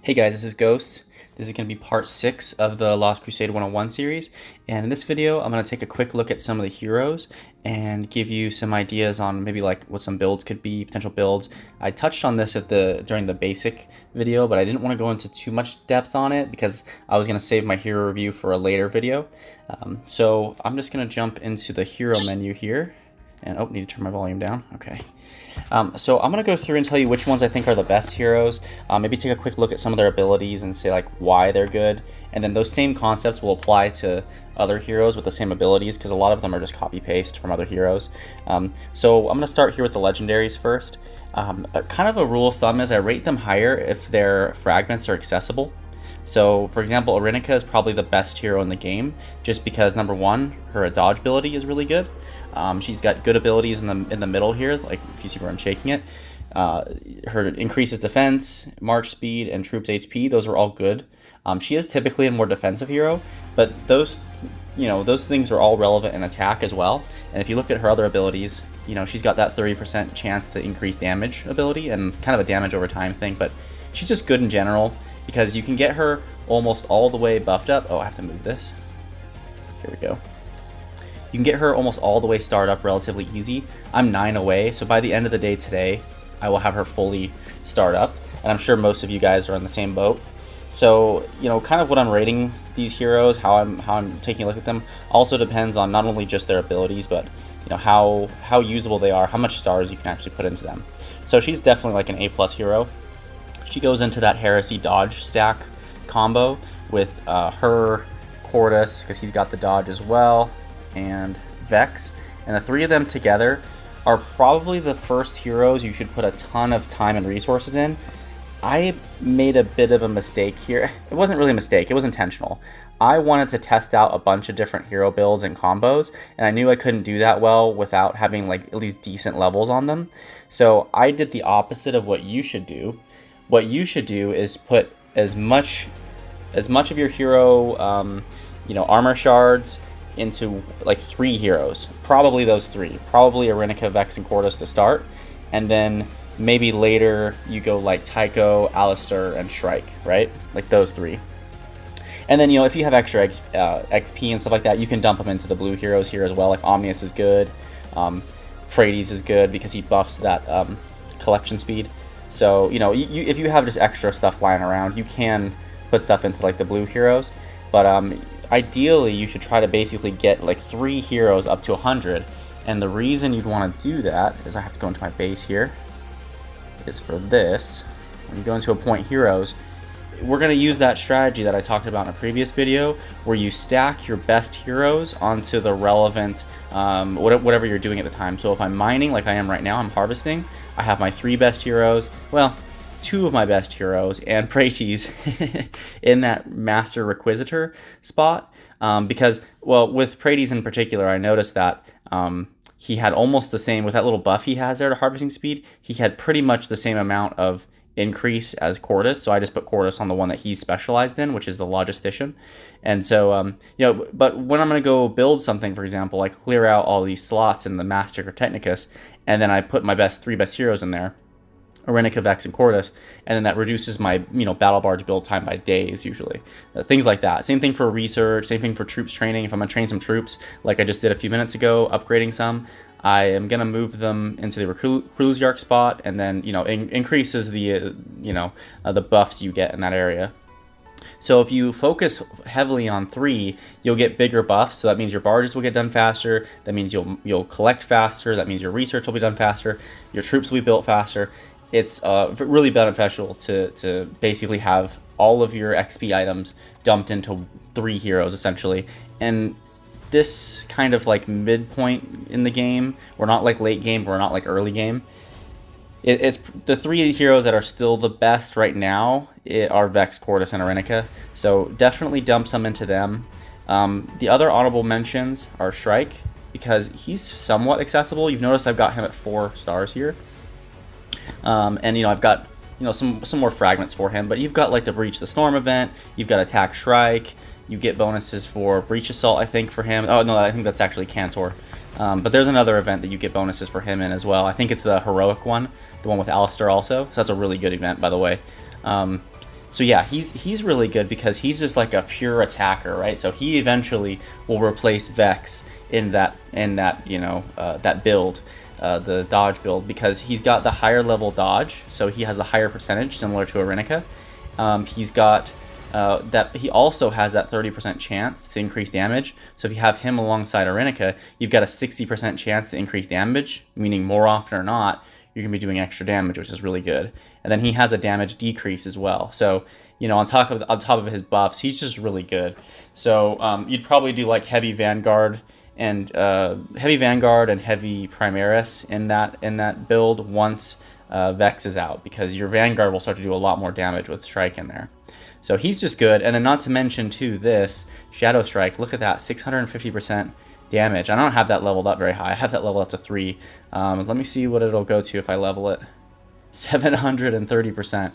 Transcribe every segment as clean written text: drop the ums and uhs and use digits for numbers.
Hey guys, this is Ghost. This is going to be part 6 of the Lost Crusade 101 series, and in this video I'm going to take a quick look at some of the heroes and give you some ideas on maybe like what some builds could be, potential builds. I touched on this during the basic video, but I didn't want to go into too much depth on it because I was going to save my hero review for a later video. So I'm just going to jump into the hero menu here, and need to turn my volume down. Okay. So I'm going to go through and tell you which ones I think are the best heroes, maybe take a quick look at some of their abilities and say like why they're good, and then those same concepts will apply to other heroes with the same abilities because a lot of them are just copy paste from other heroes. So I'm going to start here with the legendaries first. Kind of a rule of thumb is I rate them higher if their fragments are accessible. So for example, Arinica is probably the best hero in the game just because number one, her dodge ability is really good. She's got good abilities in the middle here, like if you see where I'm shaking it. Her increases defense, march speed, and troops HP. Those are all good. She is typically a more defensive hero, but those things are all relevant in attack as well. And if you look at her other abilities, she's got that 30% chance to increase damage ability and kind of a damage over time thing. But she's just good in general because you can get her almost all the way buffed up. Oh, I have to move this. Here we go. You can get her almost all the way starred up relatively easy. I'm 9 away, so by the end of the day today, I will have her fully starred up, and I'm sure most of you guys are in the same boat. So, kind of what I'm rating these heroes, how I'm taking a look at them, also depends on not only just their abilities, but how usable they are, how much stars you can actually put into them. So she's definitely like an A+ hero. She goes into that Heresy dodge stack combo with her, Cordus, because he's got the dodge as well, and Vex, and the three of them together are probably the first heroes you should put a ton of time and resources in. I made a bit of a mistake here. It wasn't really a mistake, it was intentional. I wanted to test out a bunch of different hero builds and combos, and I knew I couldn't do that well without having like at least decent levels on them. So I did the opposite of what you should do. What you should do is put as much of your hero armor shards into like 3 heroes, probably those 3, probably Arinica, Vex, and Cordus to start, and then maybe later you go like Tycho, Alistair, and Shrike, right? Like those 3. And then if you have extra XP and stuff like that, you can dump them into the blue heroes here as well. Like Omnius is good, Praedes is good because he buffs that collection speed. So if you have just extra stuff lying around, you can put stuff into like the blue heroes, but ideally you should try to basically get like 3 heroes up to 100, and the reason you'd want to do that is I have to go into my base here, is for this. When you go into appoint heroes, we're going to use that strategy that I talked about in a previous video where you stack your best heroes onto the relevant whatever you're doing at the time. So if I'm mining like I am right now, I'm harvesting, I have my 3 best heroes, well, 2 of my best heroes and Praetes in that Master Requisitor spot, because, well, with Praetes in particular, I noticed that he had almost the same, with that little buff he has there to harvesting speed, he had pretty much the same amount of increase as Cordus, so I just put Cordus on the one that he's specialized in, which is the Logistician. And so, but when I'm going to go build something, for example, I clear out all these slots in the Master Technicus, and then I put my 3 best heroes in there, Arinica, Vex, and Cordus, and then that reduces my battle barge build time by days usually. Things like that. Same thing for research, same thing for troops training. If I'm going to train some troops, like I just did a few minutes ago, upgrading some, I am going to move them into the Reclusiarch spot, and then increases the the buffs you get in that area. So if you focus heavily on 3, you'll get bigger buffs. So that means your barges will get done faster. That means you'll collect faster. That means your research will be done faster. Your troops will be built faster. It's really beneficial to basically have all of your XP items dumped into 3 heroes essentially. And this kind of like midpoint in the game, we're not like late game, we're not like early game. It's the 3 heroes that are still the best right now are Vex, Cordus, and Arinica. So definitely dump some into them. The other honorable mentions are Shrike, because he's somewhat accessible. You've noticed I've got him at 4 stars here. And I've got some more fragments for him, but you've got like the Breach the Storm event, you've got Attack Shrike, you get bonuses for Breach Assault, I think, for him. Oh no, I think that's actually Cantor. But there's another event that you get bonuses for him in as well. I think it's the Heroic one, the one with Alistair also. So that's a really good event, by the way. So yeah, he's really good because he's just like a pure attacker, right? So he eventually will replace Vex in that that build, the dodge build, because he's got the higher level dodge, so he has the higher percentage similar to Arinica. He's got that he also has that 30% chance to increase damage. So if you have him alongside Arinica, you've got a 60% chance to increase damage, meaning more often or not, you're going to be doing extra damage, which is really good. And then he has a damage decrease as well. So, you know, on top of his buffs, he's just really good. So you'd probably do like heavy Vanguard and heavy Primaris in that build once Vex is out, because your Vanguard will start to do a lot more damage with Strike in there. So he's just good. And then not to mention too, this Shadow Strike, look at that, 650% damage. I don't have that leveled up very high. I have that leveled up to 3. Let me see what it'll go to if I level it. 730%.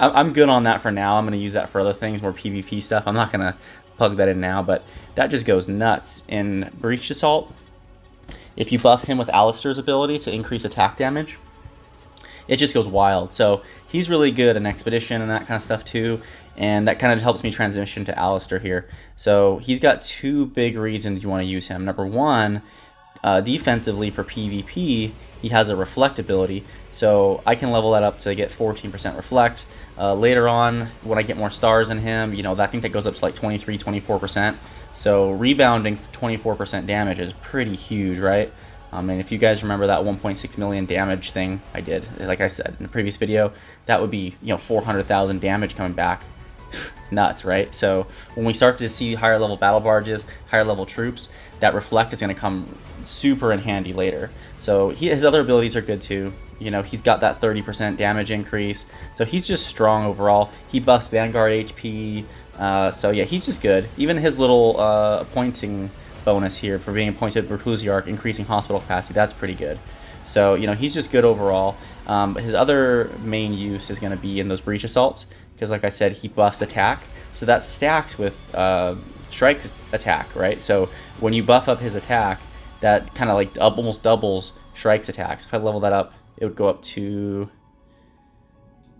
I'm good on that for now. I'm going to use that for other things, more PvP stuff. I'm not going to plug that in now, but that just goes nuts. In Breach Assault, if you buff him with Alistair's ability to increase attack damage, it just goes wild. So he's really good in Expedition and that kind of stuff too, and that kind of helps me transition to Alistair here. So he's got 2 big reasons you want to use him. Number 1, defensively for PvP, he has a Reflect ability, so I can level that up to get 14% Reflect. Later on, when I get more stars in him, you know, I think that goes up to like 23-24%. So rebounding 24% damage is pretty huge, right? And if you guys remember that 1.6 million damage thing I did, like I said in the previous video, that would be, you know, 400,000 damage coming back. It's nuts, right? So when we start to see higher level battle barges, higher level troops, that Reflect is going to come super in handy later. So his other abilities are good too. You know, he's got that 30% damage increase. So he's just strong overall. He buffs Vanguard HP. So yeah, he's just good. Even his little appointing bonus here for being appointed Reclusiarch, increasing hospital capacity, that's pretty good. So, you know, he's just good overall. His other main use is going to be in those Breach Assaults, because like I said, he buffs attack. So that stacks with Strike's attack, right? So when you buff up his attack, that kind of like almost doubles Strike's attacks. If I level that up, it would go up to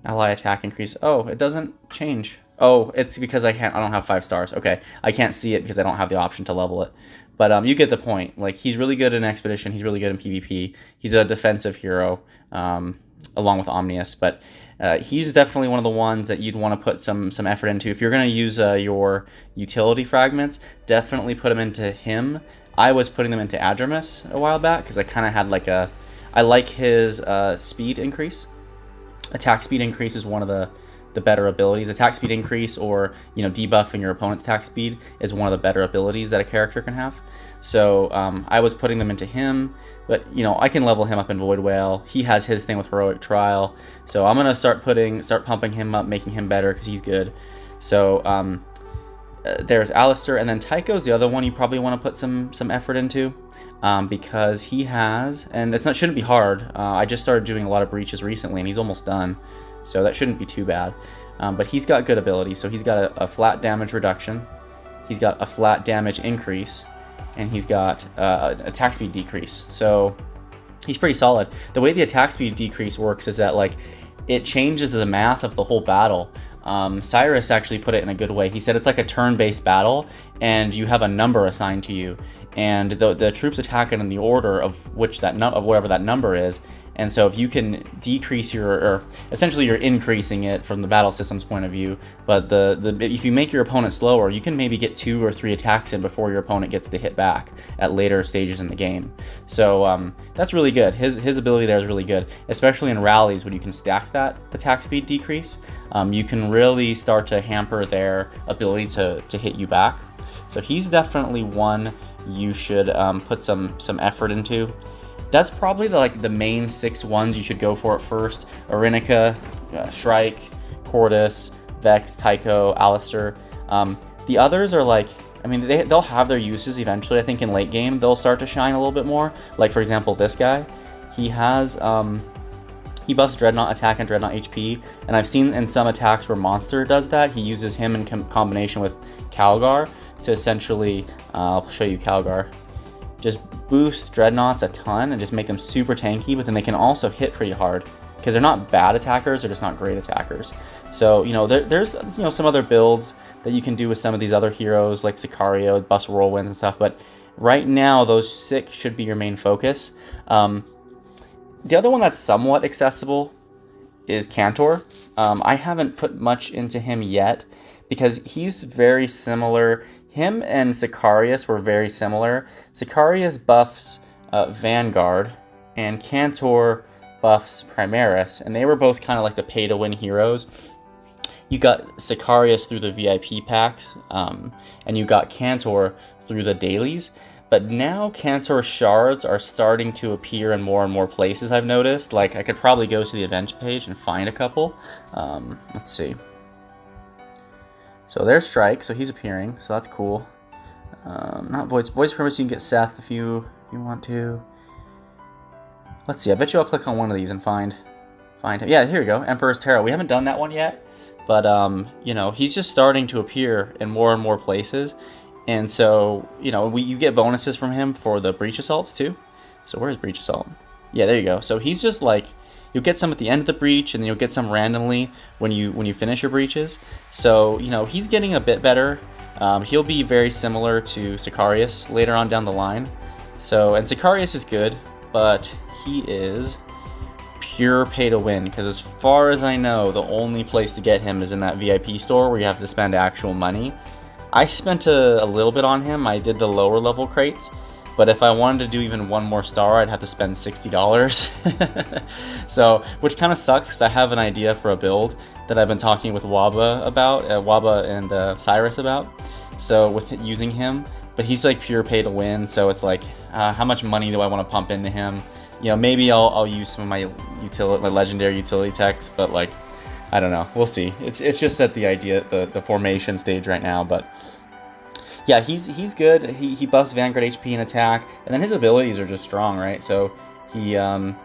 ally attack increase. Oh, it doesn't change. Oh, it's because I don't have 5 stars. Okay, I can't see it because I don't have the option to level it. But you get the point. Like, he's really good in Expedition. He's really good in PvP. He's a defensive hero, along with Omnius. But he's definitely one of the ones that you'd want to put some effort into. If you're going to use your utility fragments, definitely put them into him. I was putting them into Adramus a while back because I kind of had like a... I like his speed increase. Attack speed increase is one of the better abilities. Attack speed increase, or, you know, debuffing your opponent's attack speed, is one of the better abilities that a character can have. So I was putting them into him, but, you know, I can level him up in Void Whale. He has his thing with Heroic Trial, so I'm gonna start pumping him up, making him better because he's good. So there's Alistair, and then Tycho's the other one you probably want to put some effort into, because he has, and shouldn't be hard. I just started doing a lot of breaches recently, and he's almost done. So that shouldn't be too bad. But he's got good abilities. So he's got a flat damage reduction, he's got a flat damage increase, and he's got attack speed decrease. So he's pretty solid. The way the attack speed decrease works is that, like, it changes the math of the whole battle. Cyrus actually put it in a good way. He said it's like a turn-based battle, and you have a number assigned to you, and the troops attack it in the order of which of whatever that number is. And so if you can decrease or essentially you're increasing it from the battle system's point of view, but if you make your opponent slower, you can maybe get 2 or 3 attacks in before your opponent gets to hit back at later stages in the game. So that's really good. His ability there is really good, especially in rallies when you can stack that attack speed decrease. You can really start to hamper their ability to hit you back. So he's definitely one you should put some effort into. That's probably the main 6 ones you should go for at first. Arinica, Shrike, Cordis, Vex, Tycho, Alistair. The others are like, I mean, they'll have their uses eventually. I think in late game they'll start to shine a little bit more. Like, for example, this guy. He has, he buffs Dreadnought attack and Dreadnought HP. And I've seen in some attacks where Monster does that. He uses him in combination with Calgar to essentially, I'll show you Calgar. Just boost Dreadnoughts a ton and just make them super tanky, but then they can also hit pretty hard. because they're not bad attackers, they're just not great attackers. So, you know, there's, you know, some other builds that you can do with some of these other heroes like Sicario, Bust Whirlwinds and stuff, but right now those 6 should be your main focus. The other one that's somewhat accessible is Cantor. I haven't put much into him yet because he's very similar. Him and Sicarius were very similar. Sicarius buffs Vanguard, and Cantor buffs Primaris, and they were both kind of like the pay-to-win heroes. You got Sicarius through the VIP packs, and you got Cantor through the dailies. But now Cantor shards are starting to appear in more and more places, I've noticed. Like, I could probably go to the event page and find a couple. Let's see. So there's Strike, so he's appearing, so that's cool. Not Voice Purpose, you can get Seth if you want to. Let's see, I bet you I'll click on one of these and find him. Yeah, here we go, Emperor's Tarot. We haven't done that one yet, but you know, he's just starting to appear in more and more places. And so, you know, you get bonuses from him for the Breach Assaults too. So where's Breach Assault? Yeah, there you go. So he's just like, you'll get some at the end of the breach, and then you'll get some randomly when you finish your breaches. So, you know, he's getting a bit better. He'll be very similar to Sicarius later on down the line. So, and Sicarius is good, but he is pure pay to win, because as far as I know, the only place to get him is in that VIP store where you have to spend actual money. I spent a little bit on him. I did the lower level crates, but if I wanted to do even one more star, I'd have to spend $60. So, which kind of sucks, because I have an idea for a build that I've been talking with Waba about, Waba and Cyrus about. So with using him, but he's like pure pay to win. So it's like, how much money do I want to pump into him? You know, maybe I'll use some of my legendary utility techs, but like, I don't know. We'll see. It's just at the formation stage right now, but yeah, he's good. He buffs Vanguard HP and attack, and then his abilities are just strong, right? So he in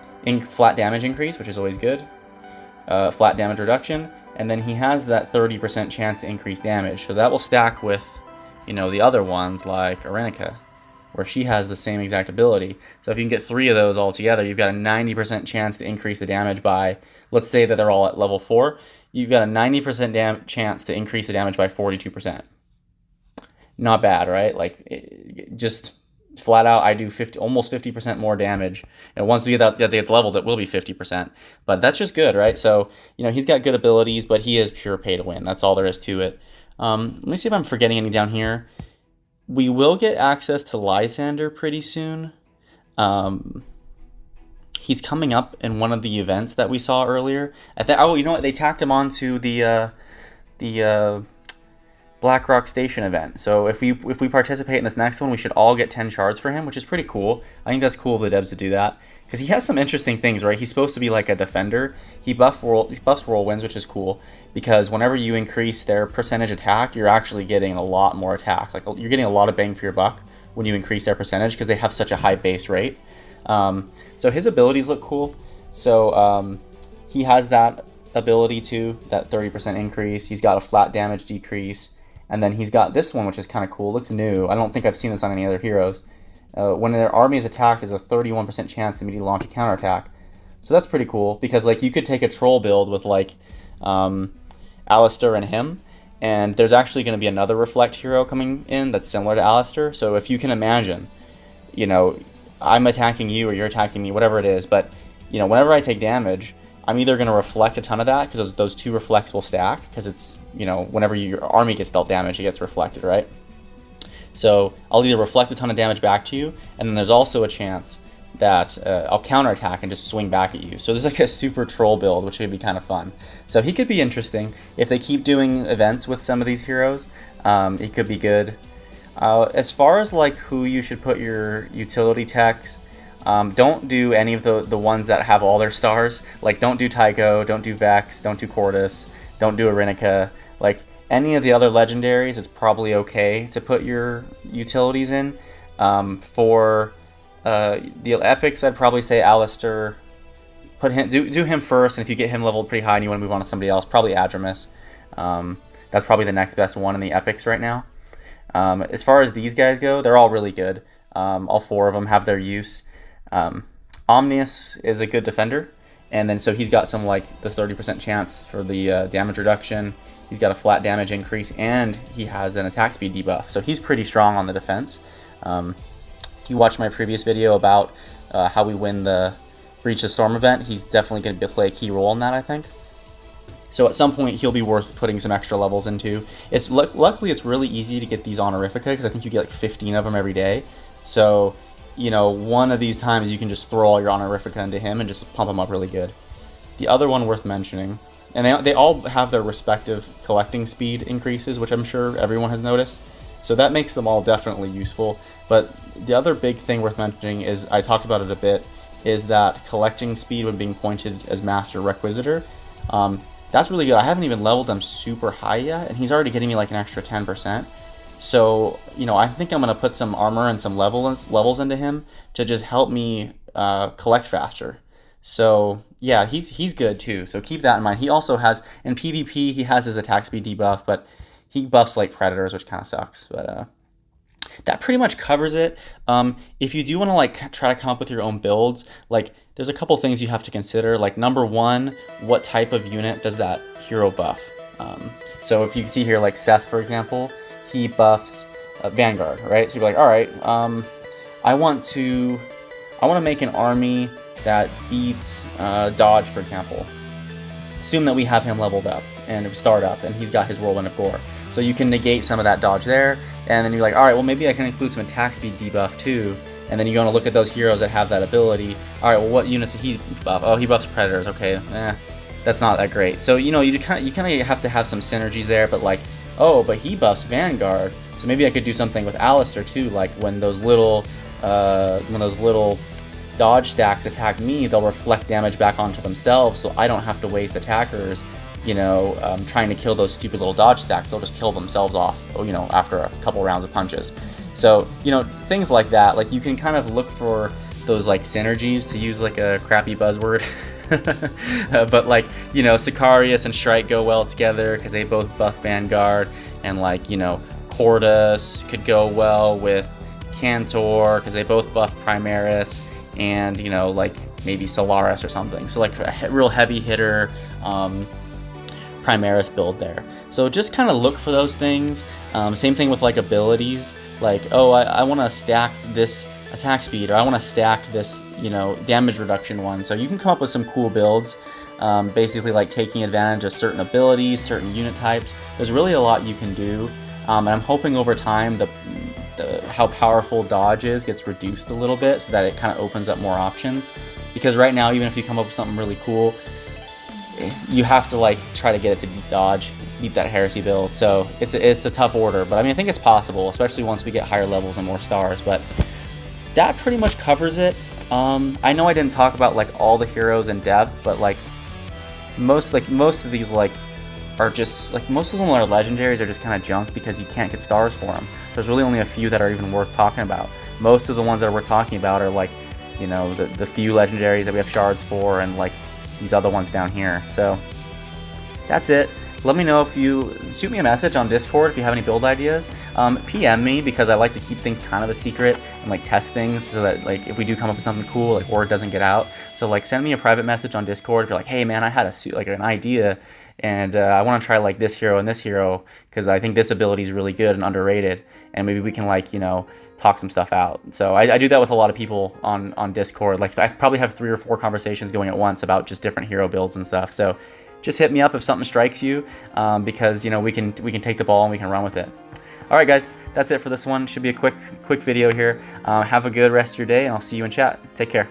flat damage increase, which is always good. Flat damage reduction, and then he has that 30% chance to increase damage. So that will stack with, you know, the other ones like Arenica, where she has the same exact ability. So if you can get 3 of those all together, you've got a 90% chance to increase the damage by, let's say that they're all at level 4, you've got a 90% chance to increase the damage by 42%. Not bad, right? Like, just flat out, I do almost 50% more damage. And once we get the level, that will be 50%. But that's just good, right? So, you know, he's got good abilities, but he is pure pay to win. That's all there is to it. Let me see if I'm forgetting any down here. We will get access to Lysander pretty soon. He's coming up in one of the events that we saw earlier. Oh, you know what? They tacked him onto the Blackrock Station event. So if we participate in this next one, we should all get 10 shards for him, which is pretty cool. I think that's cool of the devs to do that, because he has some interesting things, right? He's supposed to be like a defender. He buffs Whirlwinds, which is cool, because whenever you increase their percentage attack, you're actually getting a lot more attack. Like, you're getting a lot of bang for your buck when you increase their percentage, because they have such a high base rate. So his abilities look cool. So he has that ability too, that 30% increase. He's got a flat damage decrease. And then he's got this one, which is kind of cool. Looks new. I don't think I've seen this on any other heroes. When their army is attacked, there's a 31% chance to immediately launch a counterattack. So that's pretty cool, because like you could take a troll build with like Alistair and him, and there's actually going to be another Reflect hero coming in that's similar to Alistair. So if you can imagine, you know, I'm attacking you or you're attacking me, whatever it is, but you know, whenever I take damage, I'm either going to reflect a ton of that, because those 2 reflects will stack, because it's, you know, whenever your army gets dealt damage, it gets reflected, right? So I'll either reflect a ton of damage back to you, and then there's also a chance that I'll counterattack and just swing back at you. So there's like a super troll build, which would be kind of fun. So he could be interesting. If they keep doing events with some of these heroes, it could be good. As far as like who you should put your utility techs, don't do any of the ones that have all their stars. Like, don't do Tycho, don't do Vex, don't do Cordus, don't do Arenica. Like, any of the other legendaries, it's probably okay to put your utilities in. For the epics, I'd probably say Alistair. Put him, do him first, and if you get him leveled pretty high and you want to move on to somebody else, probably Adramus. That's probably the next best one in the epics right now. As far as these guys go, they're all really good. All 4 of them have their use. Omnius is a good defender, And then so he's got some like the 30% chance for the damage reduction. He's got a flat damage increase, and he has an attack speed debuff. So he's pretty strong on the defense. If you watched my previous video about how we win the Breach the Storm event, he's definitely going to play a key role in that, I think. So at some point, he'll be worth putting some extra levels into. Luckily, it's really easy to get these honorifica, because I think you get like 15 of them every day. So, you know, one of these times you can just throw all your honorifica into him and just pump him up really good. The other one worth mentioning, and they all have their respective collecting speed increases, which I'm sure everyone has noticed. So that makes them all definitely useful. But the other big thing worth mentioning is, I talked about it a bit, is that collecting speed when being pointed as Master Requisitor. That's really good. I haven't even leveled him super high yet, and he's already getting me like an extra 10%. So, you know, I think I'm going to put some armor and some levels into him to just help me collect faster. So, yeah, he's good too. So keep that in mind. He also has, in PvP, he has his attack speed debuff, but he buffs like predators, which kind of sucks. But that pretty much covers it. If you do want to like try to come up with your own builds, like there's a couple things you have to consider. Like number one, what type of unit does that hero buff? So if you see here, like Seth, for example, he buffs Vanguard, right? So you're like, all right, I want to make an army that beats Dodge, for example. Assume that we have him leveled up and start up, and he's got his Whirlwind of Gore. So you can negate some of that dodge there, and then you're like, all right, well maybe I can include some attack speed debuff too. And then you're going to look at those heroes that have that ability. All right, well what units did he buff? Oh, he buffs Predators. Okay, that's not that great. So you know, you kind of have to have some synergies there. But like, oh, but he buffs Vanguard. So maybe I could do something with Alistair too. Like when those little dodge stacks attack me, they'll reflect damage back onto themselves, so I don't have to waste attackers, you know, trying to kill those stupid little dodge stacks. They'll just kill themselves off, you know, after a couple rounds of punches. So, you know, things like that. Like you can kind of look for those like synergies, to use like a crappy buzzword. But like, you know, Sicarius and Shrike go well together because they both buff Vanguard, and like, you know, Cordus could go well with Cantor because they both buff Primaris, and you know, like maybe Solaris or something. So like a real heavy hitter Primaris build there. So just kind of look for those things. Same thing with like abilities, like, oh, I want to stack this attack speed, or I want to stack this, you know, damage reduction one. So you can come up with some cool builds, basically like taking advantage of certain abilities, certain unit types. There's really a lot you can do, and I'm hoping over time how powerful dodge is gets reduced a little bit, so that it kind of opens up more options. Because right now, even if you come up with something really cool, you have to like try to get it to beat dodge, beat that heresy build. So it's a tough order, but I mean, I think it's possible, especially once we get higher levels and more stars. But that pretty much covers it. I know I didn't talk about like all the heroes in depth, but like most of these like are just like, most of them are legendaries, are just kind of junk because you can't get stars for them. There's really only a few that are even worth talking about. Most of the ones that we're talking about are like, you know, the few legendaries that we have shards for, and like these other ones down here. So that's it. Let me know if you shoot me a message on Discord if you have any build ideas. PM me, because I like to keep things kind of a secret and like test things, so that like if we do come up with something cool, like word doesn't get out. So like send me a private message on Discord if you're like, hey man, I had an idea, and I want to try like this hero and this hero because I think this ability is really good and underrated, and maybe we can like, you know, talk some stuff out. So I do that with a lot of people on Discord. Like I probably have 3 or 4 conversations going at once about just different hero builds and stuff. So just hit me up if something strikes you, because, you know, we can take the ball and we can run with it. All right, guys, that's it for this one. Should be a quick video here. Have a good rest of your day, and I'll see you in chat. Take care.